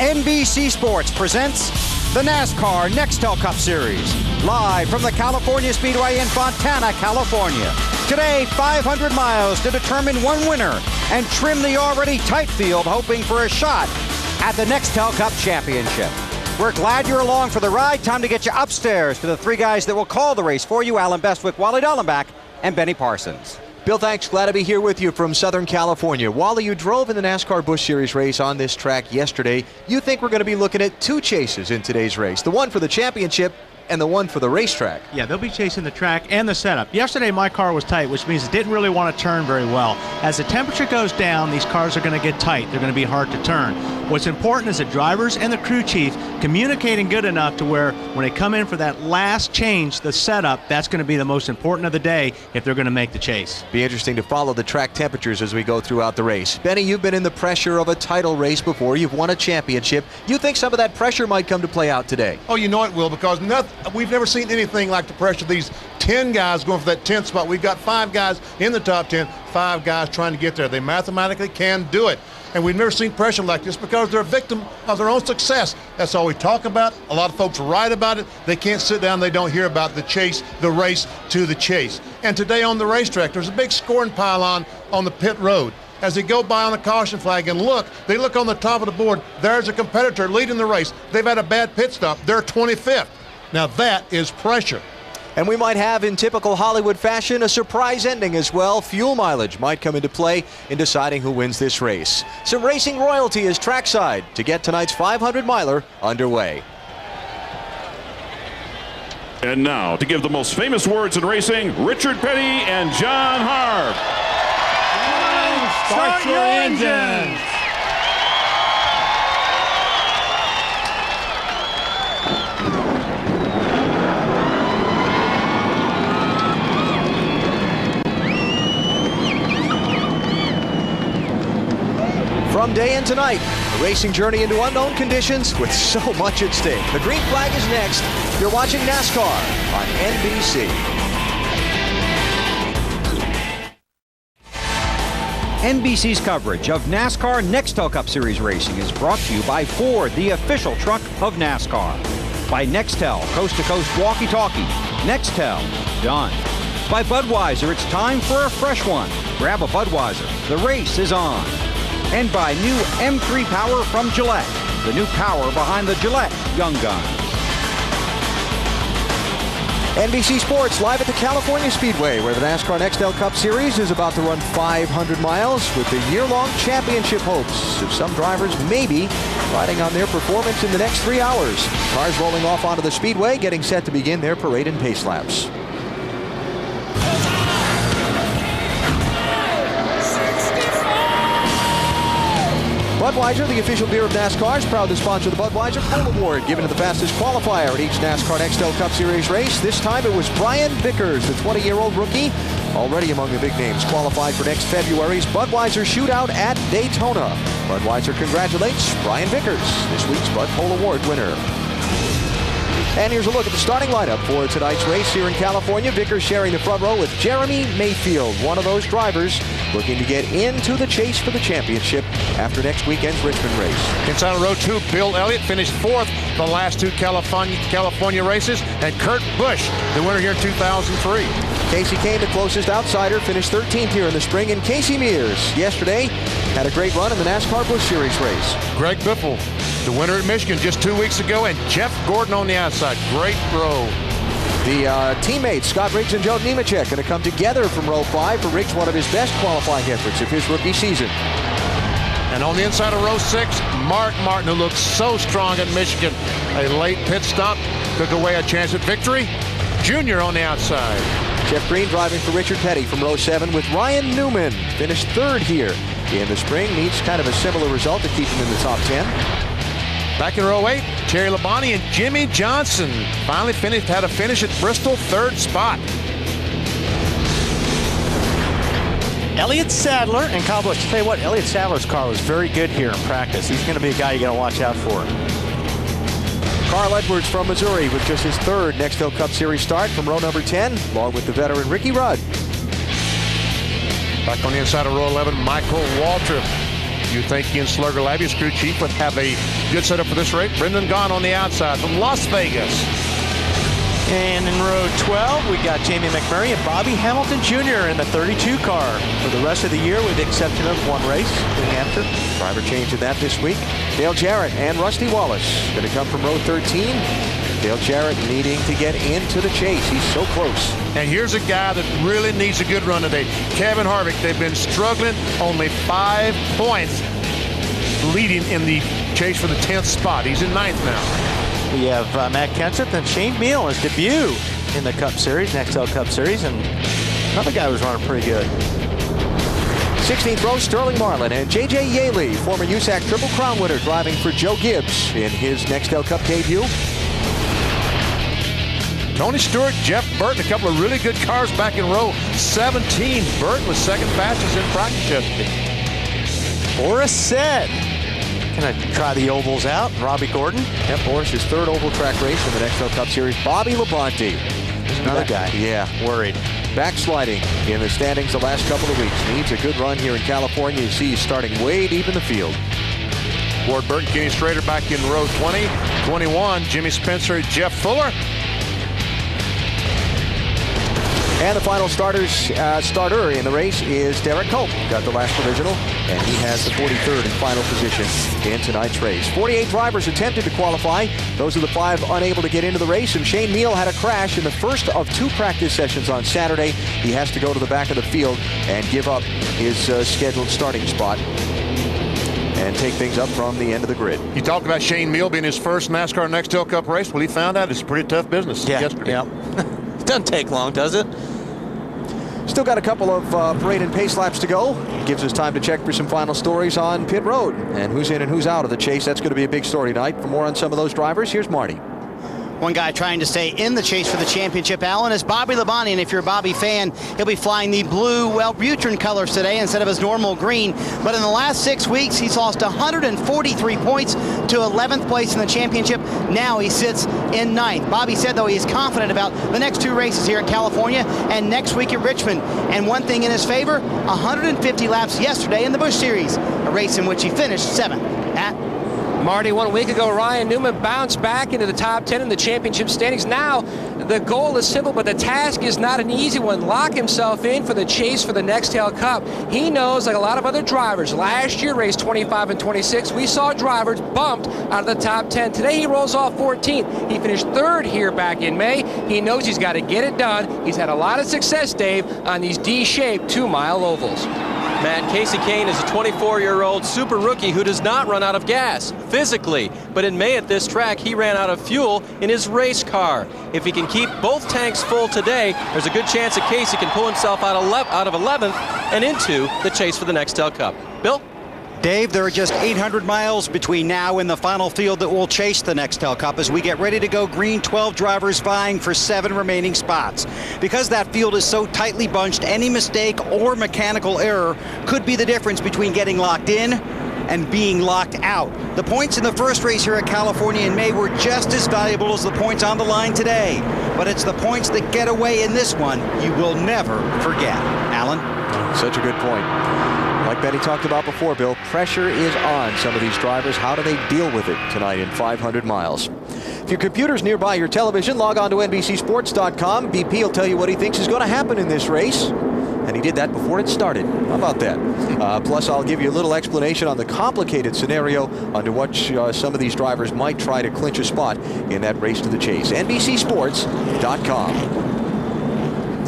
NBC Sports presents the NASCAR Nextel Cup Series, live from the California Speedway in Fontana, California. Today, 500 miles to determine one winner and trim the already tight field, hoping for a shot at the Nextel Cup Championship. We're glad you're along for the ride. Time to get you upstairs to the three guys that will call the race for you: Alan Bestwick, Wally Dallenbach, and Benny Parsons. Bill, thanks. Glad to be here with you from Southern California. Wally, you drove in the NASCAR Busch Series race on this track yesterday. You think we're going to be looking at two chases in today's race, the one for the championship and the one for the racetrack. Yeah, they'll be chasing the track and the setup. Yesterday, my car was tight, which means it didn't really want to turn very well. As the temperature goes down, these cars are going to get tight. They're going to be hard to turn. What's important is the drivers and the crew chief communicating good enough to where when they come in for that last change, the setup, that's going to be the most important of the day if they're going to make the chase. Be interesting to follow the track temperatures as we go throughout the race. Benny, you've been in the pressure of a title race before. You've won a championship. You think some of that pressure might come to play out today? Oh, you know it will, because we've never seen anything like the pressure. These 10 guys going for that 10th spot. We've got 5 guys in the top 10, 5 guys trying to get there. They mathematically can do it. And we've never seen pressure like this because they're a victim of their own success. That's all we talk about. A lot of folks write about it. They can't sit down. They don't hear about the chase, the race to the chase. And today on the racetrack, there's a big scoring pylon on the pit road. As they go by on the caution flag and they look on the top of the board, there's a competitor leading the race. They've had a bad pit stop. They're 25th. Now that is pressure. And we might have, in typical Hollywood fashion, a surprise ending as well. Fuel mileage might come into play in deciding who wins this race. Some racing royalty is trackside to get tonight's 500-miler underway. And now, to give the most famous words in racing, Richard Petty and John Harb. Start your engines! From day into night, a racing journey into unknown conditions with so much at stake. The green flag is next. You're watching NASCAR on NBC. NBC's coverage of NASCAR Nextel Cup Series racing is brought to you by Ford, the official truck of NASCAR. By Nextel, coast-to-coast walkie-talkie. Nextel, done. By Budweiser, it's time for a fresh one. Grab a Budweiser. The race is on. And by new M3 Power from Gillette, the new power behind the Gillette Young Gun. NBC Sports live at the California Speedway, where the NASCAR Nextel Cup Series is about to run 500 miles with the year-long championship hopes of some drivers maybe riding on their performance in the next 3 hours. Cars rolling off onto the Speedway, getting set to begin their parade and pace laps. Budweiser, the official beer of NASCAR, is proud to sponsor the Budweiser Pole Award, given to the fastest qualifier at each NASCAR Nextel Cup Series race. This time it was Brian Vickers, the 20-year-old rookie, already among the big names, qualified for next February's Budweiser Shootout at Daytona. Budweiser congratulates Brian Vickers, this week's Bud Pole Award winner. And here's a look at the starting lineup for tonight's race here in California. Vickers sharing the front row with Jeremy Mayfield, one of those drivers looking to get into the chase for the championship after next weekend's Richmond race. Inside of row 2, Bill Elliott finished 4th the last 2 California races, and Kurt Busch, the winner here in 2003. Kasey Kahne, the closest outsider, finished 13th here in the spring, and Casey Mears yesterday had a great run in the NASCAR Busch Series race. Greg Biffle, the winner at Michigan just 2 weeks ago, and Jeff Gordon on the outside. Great row. The teammates, Scott Riggs and Joe Nemechek, going to come together from row 5 for Riggs, one of his best qualifying efforts of his rookie season. And on the inside of row 6, Mark Martin, who looks so strong at Michigan. A late pit stop took away a chance at victory. Junior on the outside. Jeff Green driving for Richard Petty from row 7 with Ryan Newman. Finished 3rd here in the spring. Needs kind of a similar result to keep him in the top 10. Back in row 8, Terry Labonte and Jimmy Johnson finally had a finish at Bristol, 3rd spot. Elliott Sadler and Kyle Busch. Tell you what, Elliott Sadler's car was very good here in practice. He's going to be a guy you got to watch out for. Carl Edwards from Missouri with just his 3rd Nextel Cup Series start from row number 10, along with the veteran Ricky Rudd. Back on the inside of row 11, Michael Waltrip. You think Ian Slugger-Labby's crew chief would have a good setup for this race? Brendan Gaughan on the outside from Las Vegas. And in row 12, we got Jamie McMurray and Bobby Hamilton Jr. in the 32 car for the rest of the year, with the exception of one race, New Hampshire. Driver change in that this week. Dale Jarrett and Rusty Wallace going to come from row 13. Dale Jarrett needing to get into the chase. He's so close. And here's a guy that really needs a good run today. Kevin Harvick. They've been struggling. Only 5 points leading in the chase for the 10th spot. He's in 9th now. We have Matt Kenseth and Shane Mele, his debut in the Cup Series, Nextel Cup Series, and another guy who's running pretty good. 16th row, Sterling Marlin and J.J. Yaley, former USAC Triple Crown winner, driving for Joe Gibbs in his Nextel Cup debut. Tony Stewart, Jeff Burton, a couple of really good cars back in row 17. Burton was second fastest in practice yesterday. Boris said, gonna try the ovals out. Robbie Gordon. Yep, Boris, his 3rd oval track race in the Nextel Cup Series. Bobby Labonte. Another guy. Yeah, Worried. backsliding in the standings the last couple of weeks. Needs a good run here in California. You see he's starting way deep in the field. Ward Burton, Kenny Strader back in row 20. 21, Jimmy Spencer, Jeff Fuller. And the final starter in the race is Derek Cope. Got the last provisional, and he has the 43rd and final position in tonight's race. 48 drivers attempted to qualify. Those are the 5 unable to get into the race, and Shane Mele had a crash in the first of 2 practice sessions on Saturday. He has to go to the back of the field and give up his scheduled starting spot and take things up from the end of the grid. You talked about Shane Mele being his first NASCAR Nextel Cup race. Well, he found out it's a pretty tough business yesterday. Yeah. It doesn't take long, does it? Still got a couple of parade and pace laps to go. Gives us time to check for some final stories on pit road and who's in and who's out of the chase. That's going to be a big story tonight. For more on some of those drivers, here's Marty. One guy trying to stay in the chase for the championship, Alan, is Bobby Labonte. And if you're a Bobby fan, he'll be flying the blue Wellbutrin colors today instead of his normal green. But in the last 6 weeks, he's lost 143 points to 11th place in the championship. Now he sits in 9th. Bobby said, though, he is confident about the next 2 races here at California and next week at Richmond. And one thing in his favor, 150 laps yesterday in the Busch Series, a race in which he finished 7th. Marty, 1 week ago, Ryan Newman bounced back into the top 10 in the championship standings. Now, the goal is simple, but the task is not an easy one. Lock himself in for the chase for the Nextel Cup. He knows, like a lot of other drivers, last year raced 25 and 26. We saw drivers bumped out of the top 10. Today, he rolls off 14th. He finished 3rd here back in May. He knows he's got to get it done. He's had a lot of success, Dave, on these D-shaped 2-mile ovals. Matt, Kasey Kahne is a 24-year-old super rookie who does not run out of gas physically, but in May at this track he ran out of fuel in his race car. If he can keep both tanks full today, there's a good chance that Kasey can pull himself out of 11th and into the chase for the Nextel Cup. Bill? Dave, there are just 800 miles between now and the final field that will chase the Nextel Cup as we get ready to go green. 12 drivers vying for 7 remaining spots. Because that field is so tightly bunched, any mistake or mechanical error could be the difference between getting locked in and being locked out. The points in the first race here at California in May were just as valuable as the points on the line today. But it's the points that get away in this one you will never forget. Alan? Such a good point. Like Benny talked about before, Bill, pressure is on some of these drivers. How do they deal with it tonight in 500 miles? If your computer's nearby your television, log on to NBCSports.com. BP will tell you what he thinks is going to happen in this race. And he did that before it started. How about that? Plus, I'll give you a little explanation on the complicated scenario under which some of these drivers might try to clinch a spot in that race to the chase. NBCSports.com.